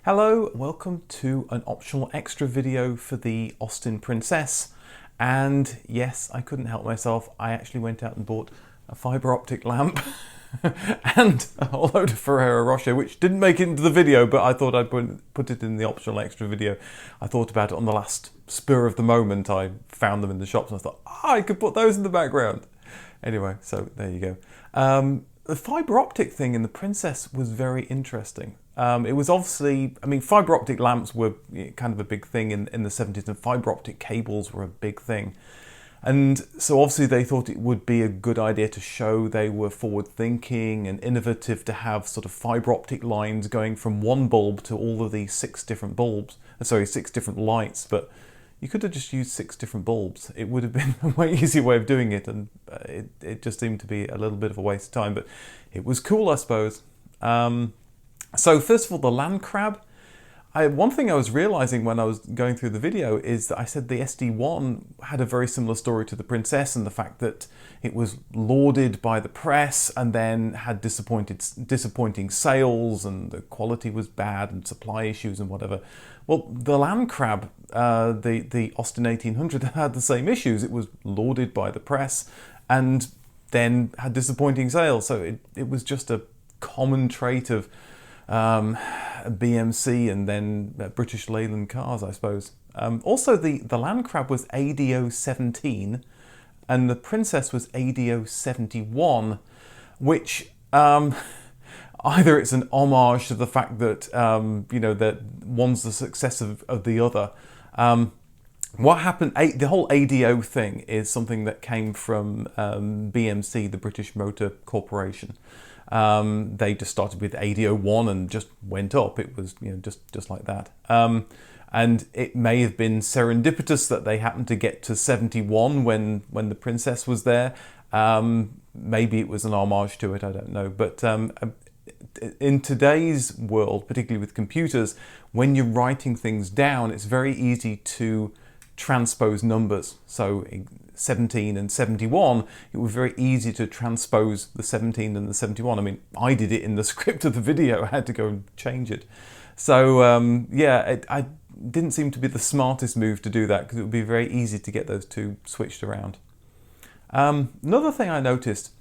Hello, welcome to an optional extra video for the Austin Princess. And yes, I couldn't help myself. I actually went out and bought a fiber optic lamp and a load of Ferrero Rocher, which didn't make it into the video, but I thought I'd put it in the optional extra video. I thought about it on the last spur of the moment. I found them in the shops and I thought, I could put those in the background. Anyway, so there you go. The fiber optic thing in the Princess was very interesting. It was obviously, fiber optic lamps were kind of a big thing in the 70s, and fiber optic cables were a big thing. And so obviously they thought it would be a good idea to show they were forward thinking and innovative, to have sort of fiber optic lines going from one bulb to all of these six different lights. But you could have just used 6 different bulbs. It would have been a way easier way of doing it, and it just seemed to be a little bit of a waste of time, but it was cool, I suppose. So first of all, the land crab. One thing I was realizing when I was going through the video is that I said the SD1 had a very similar story to the Princess, and the fact that it was lauded by the press and then had disappointing sales, and the quality was bad and supply issues and whatever. Well, the land crab, the Austin 1800, had the same issues. It was lauded by the press and then had disappointing sales. So it was just a common trait of BMC and then British Leyland cars, I suppose. Also, the land crab was ADO 17 and the Princess was ADO 71, which either it's an homage to the fact that that one's the success of the other. What happened, the whole ADO thing is something that came from BMC, the British Motor Corporation. They just started with ADO 1 and just went up. It was just like that. And it may have been serendipitous that they happened to get to 71 when the Princess was there. Maybe it was an homage to it, I don't know. But in today's world, particularly with computers, when you're writing things down, it's very easy to transpose numbers. So 17 and 71, it was very easy to transpose the 17 and the 71. I did it in the script of the video. I had to go and change it. So I didn't seem to be the smartest move to do that, because it would be very easy to get those two switched around. Another thing I noticed,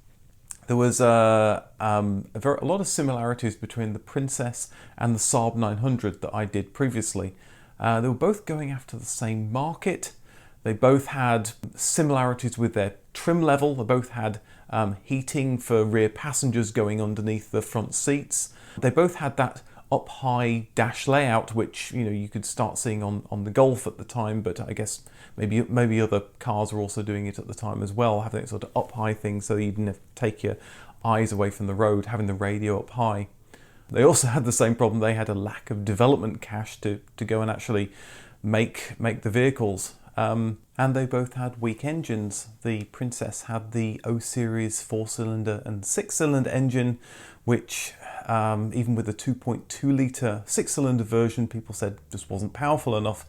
there was a lot of similarities between the Princess and the Saab 900 that I did previously. They were both going after the same market. They both had similarities with their trim level. They both had heating for rear passengers going underneath the front seats. They both had that up-high dash layout, which you could start seeing on the Golf at the time, but I guess maybe other cars were also doing it at the time as well, having that sort of up-high thing so you didn't have to take your eyes away from the road, having the radio up high. They also had the same problem. They had a lack of development cash to go and actually make the vehicles. And they both had weak engines. The Princess had the O Series 4-cylinder and 6-cylinder engine, which even with the 2.2 litre 6-cylinder version, people said just wasn't powerful enough.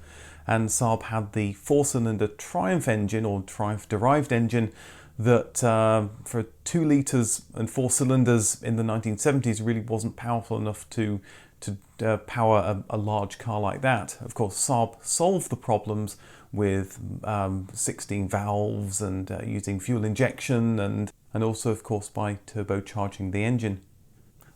And Saab had the 4-cylinder Triumph engine, or Triumph derived engine, that for 2 litres and 4 cylinders in the 1970s really wasn't powerful enough to power a large car like that. Of course, Saab solved the problems with 16 valves and using fuel injection, and also, of course, by turbocharging the engine.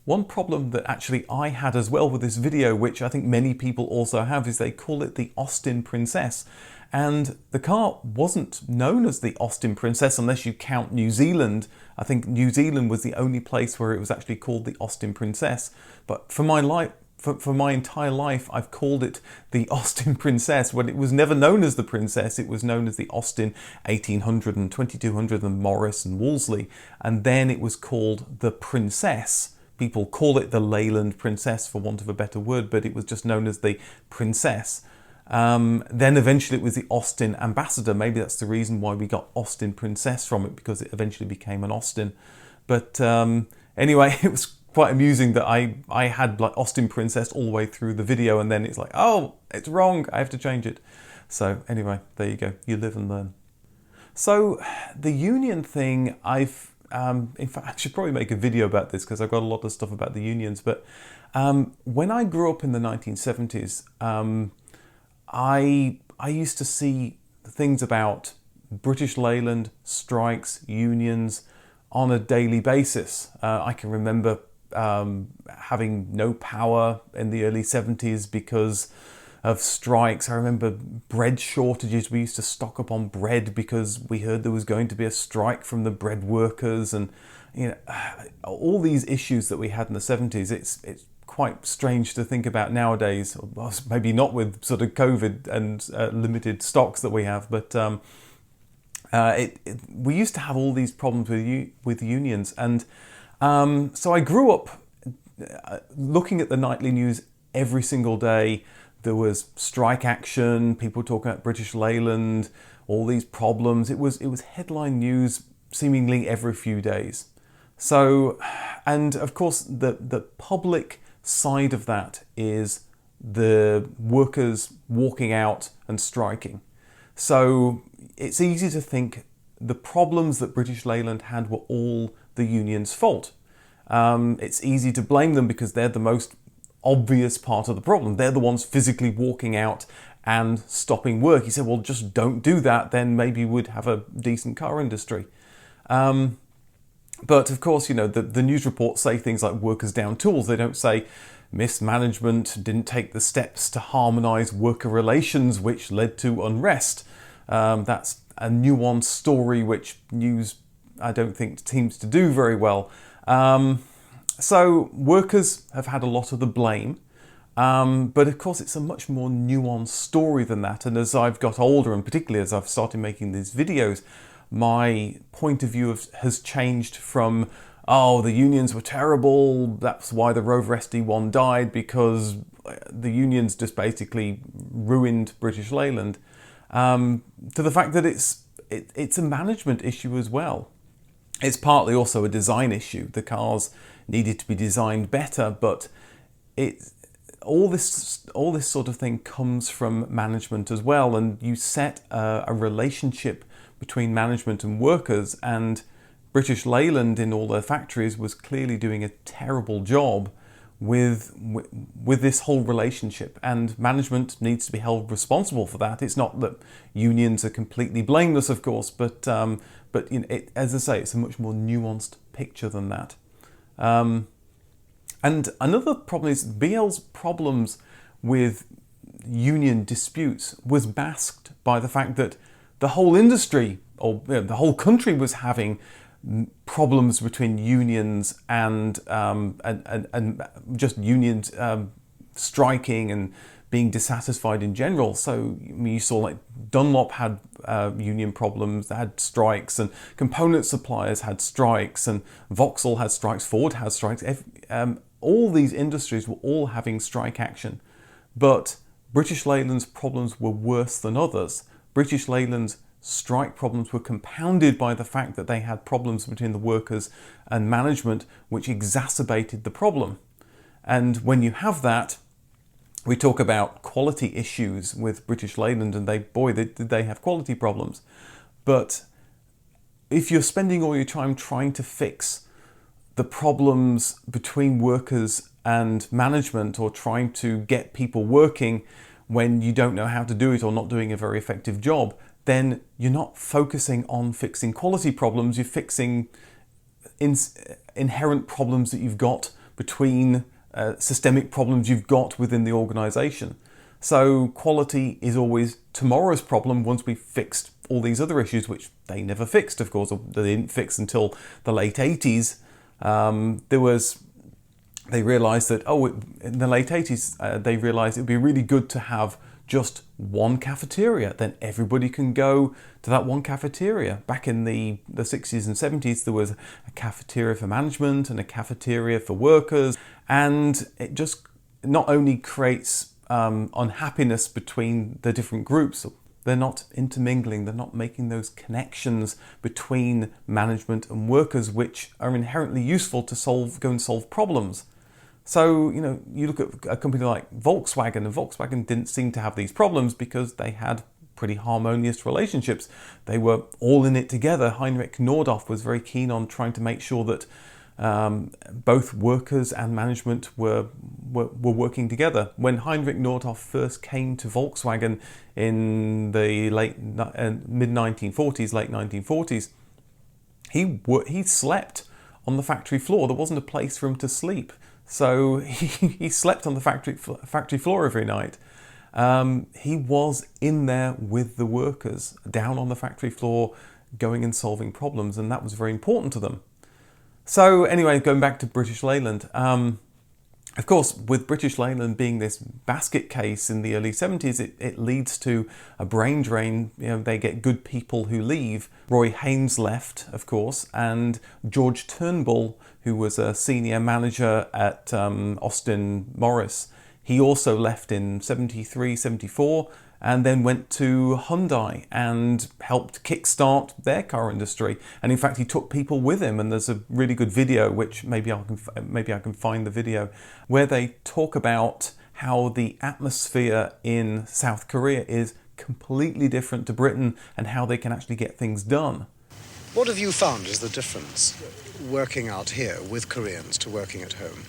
One problem that actually I had as well with this video, which I think many people also have, is they call it the Austin Princess. And the car wasn't known as the Austin Princess unless you count New Zealand. I think New Zealand was the only place where it was actually called the Austin Princess. But for my entire life, I've called it the Austin Princess. When it was never known as the Princess, it was known as the Austin 1800 and 2200 and Morris and Wolseley. And then it was called the Princess. People call it the Leyland Princess for want of a better word, but it was just known as the Princess. Then eventually it was the Austin Ambassador. Maybe that's the reason why we got Austin Princess from it, because it eventually became an Austin. But anyway, it was quite amusing that I had like Austin Princess all the way through the video, and then it's like, oh, it's wrong, I have to change it. So anyway, there you go, you live and learn. So the union thing, in fact, I should probably make a video about this because I've got a lot of stuff about the unions, but When I grew up in the 1970s, I used to see things about British Leyland, strikes, unions on a daily basis. I can remember having no power in the early 70s because of strikes. I remember bread shortages. We used to stock up on bread because we heard there was going to be a strike from the bread workers, and all these issues that we had in the 70s. It's quite strange to think about nowadays. Well, maybe not with sort of COVID and limited stocks that we have, but we used to have all these problems with unions, and so I grew up looking at the nightly news every single day. There was strike action, people talking about British Leyland, all these problems. It was headline news seemingly every few days. So, and of course the public side of that is the workers walking out and striking. So it's easy to think the problems that British Leyland had were all the union's fault. It's easy to blame them because they're the most obvious part of the problem. They're the ones physically walking out and stopping work. He said, well, just don't do that, then maybe we'd have a decent car industry. But of course, the news reports say things like workers down tools. They don't say mismanagement didn't take the steps to harmonise worker relations, which led to unrest. That's a nuanced story which news, I don't think, seems to do very well. So workers have had a lot of the blame, but of course it's a much more nuanced story than that. And as I've got older, and particularly as I've started making these videos, my point of view has changed from, oh, the unions were terrible, that's why the Rover SD1 died, because the unions just basically ruined British Leyland, to the fact that it's a management issue as well. It's partly also a design issue. The cars needed to be designed better, but all this sort of thing comes from management as well. And you set a relationship between management and workers, and British Leyland in all their factories was clearly doing a terrible job with this whole relationship, and management needs to be held responsible for that. It's not that unions are completely blameless, of course, but as I say, it's a much more nuanced picture than that. And another problem is BL's problems with union disputes was masked by the fact that the whole industry, or the whole country, was having problems between unions and just unions striking and being dissatisfied in general. So you saw like Dunlop had union problems, they had strikes, and component suppliers had strikes, and Vauxhall had strikes, Ford had strikes. All these industries were all having strike action, but British Leyland's problems were worse than others. British Leyland's strike problems were compounded by the fact that they had problems between the workers and management, which exacerbated the problem. And when you have that, we talk about quality issues with British Leyland, and did they have quality problems. But if you're spending all your time trying to fix the problems between workers and management, or trying to get people working when you don't know how to do it or not doing a very effective job, then you're not focusing on fixing quality problems, you're fixing inherent problems that you've got between systemic problems you've got within the organisation. So quality is always tomorrow's problem once we've fixed all these other issues, which they never fixed, of course, or they didn't fix until the late 80s. They realised that, in the late 80s, they realised it would be really good to have just one cafeteria. Then everybody can go to that one cafeteria. Back in the 60s and 70s, there was a cafeteria for management and a cafeteria for workers. And it just not only creates unhappiness between the different groups, they're not intermingling, they're not making those connections between management and workers, which are inherently useful to go and solve problems. So, you look at a company like Volkswagen, and Volkswagen didn't seem to have these problems because they had pretty harmonious relationships. They were all in it together. Heinrich Nordhoff was very keen on trying to make sure that Both workers and management were working together. When Heinrich Nordhoff first came to Volkswagen in the mid-1940s, late 1940s, he slept on the factory floor. There wasn't a place for him to sleep, so he slept on the factory floor every night. He was in there with the workers, down on the factory floor, going and solving problems, and that was very important to them. So anyway, going back to British Leyland, of course, with British Leyland being this basket case in the early 70s, it leads to a brain drain. You know, they get good people who leave. Roy Haynes left, of course, and George Turnbull, who was a senior manager at Austin Morris, he also left in 73, 74, and then went to Hyundai and helped kickstart their car industry. And in fact, he took people with him. And there's a really good video, which maybe I can find the video, where they talk about how the atmosphere in South Korea is completely different to Britain and how they can actually get things done. What have you found is the difference working out here with Koreans to working at home?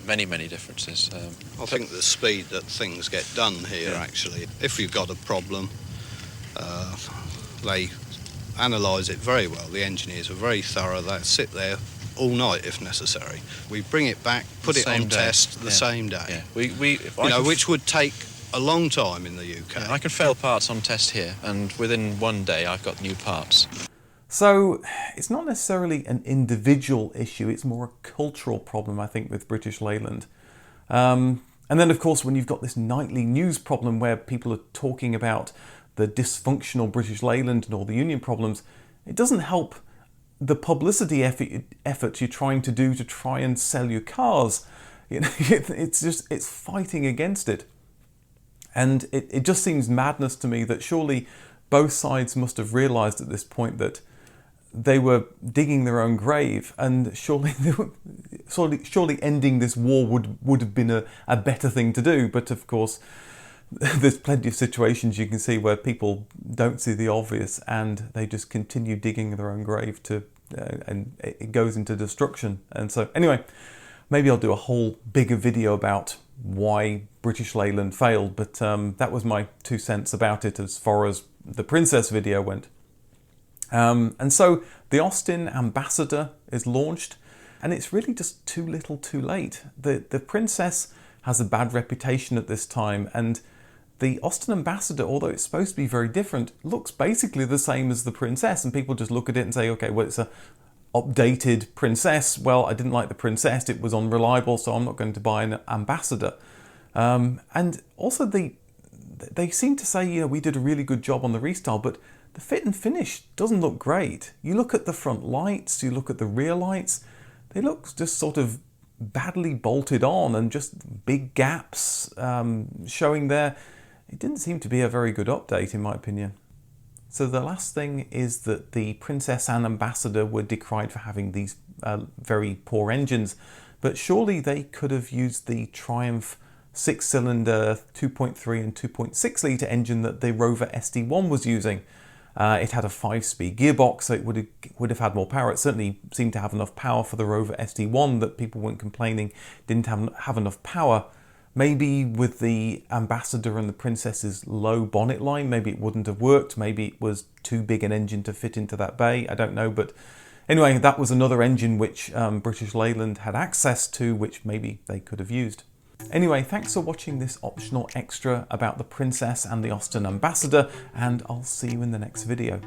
Many, many differences. I think the speed that things get done here, actually. If you've got a problem, they analyse it very well. The engineers are very thorough. They sit there all night if necessary. We bring it back, put it on test the same day. Yeah. Which would take a long time in the UK. I can fail parts on test here, and within one day I've got new parts. So it's not necessarily an individual issue, it's more a cultural problem, I think, with British Leyland. And then, of course, when you've got this nightly news problem where people are talking about the dysfunctional British Leyland and all the union problems, it doesn't help the publicity efforts you're trying to do to try and sell your cars. You know, it's fighting against it. And it just seems madness to me that surely both sides must have realised at this point that they were digging their own grave, and surely ending this war would have been a better thing to do. But of course, there's plenty of situations you can see where people don't see the obvious and they just continue digging their own grave and it goes into destruction. And so anyway, maybe I'll do a whole bigger video about why British Leyland failed, but that was my 2 cents about it as far as the Princess video went. And so the Austin Ambassador is launched, and it's really just too little too late. The Princess has a bad reputation at this time, and the Austin Ambassador, although it's supposed to be very different, looks basically the same as the Princess, and people just look at it and say, okay, well, it's a updated Princess. Well, I didn't like the Princess, it was unreliable, so I'm not going to buy an Ambassador. And also they seem to say, you know, we did a really good job on the restyle, but the fit and finish doesn't look great. You look at the front lights, you look at the rear lights, they look just sort of badly bolted on and just big gaps showing there. It didn't seem to be a very good update in my opinion. So the last thing is that the Princess and Ambassador were decried for having these very poor engines, but surely they could have used the Triumph 6-cylinder 2.3 and 2.6 litre engine that the Rover SD1 was using. It had a 5-speed gearbox, so it would have had more power. It certainly seemed to have enough power for the Rover SD1 that people weren't complaining didn't have enough power. Maybe with the Ambassador and the Princess's low bonnet line, maybe it wouldn't have worked. Maybe it was too big an engine to fit into that bay. I don't know. But anyway, that was another engine which British Leyland had access to, which maybe they could have used. Anyway, thanks for watching this optional extra about the Princess and the Austin Ambassador, and I'll see you in the next video.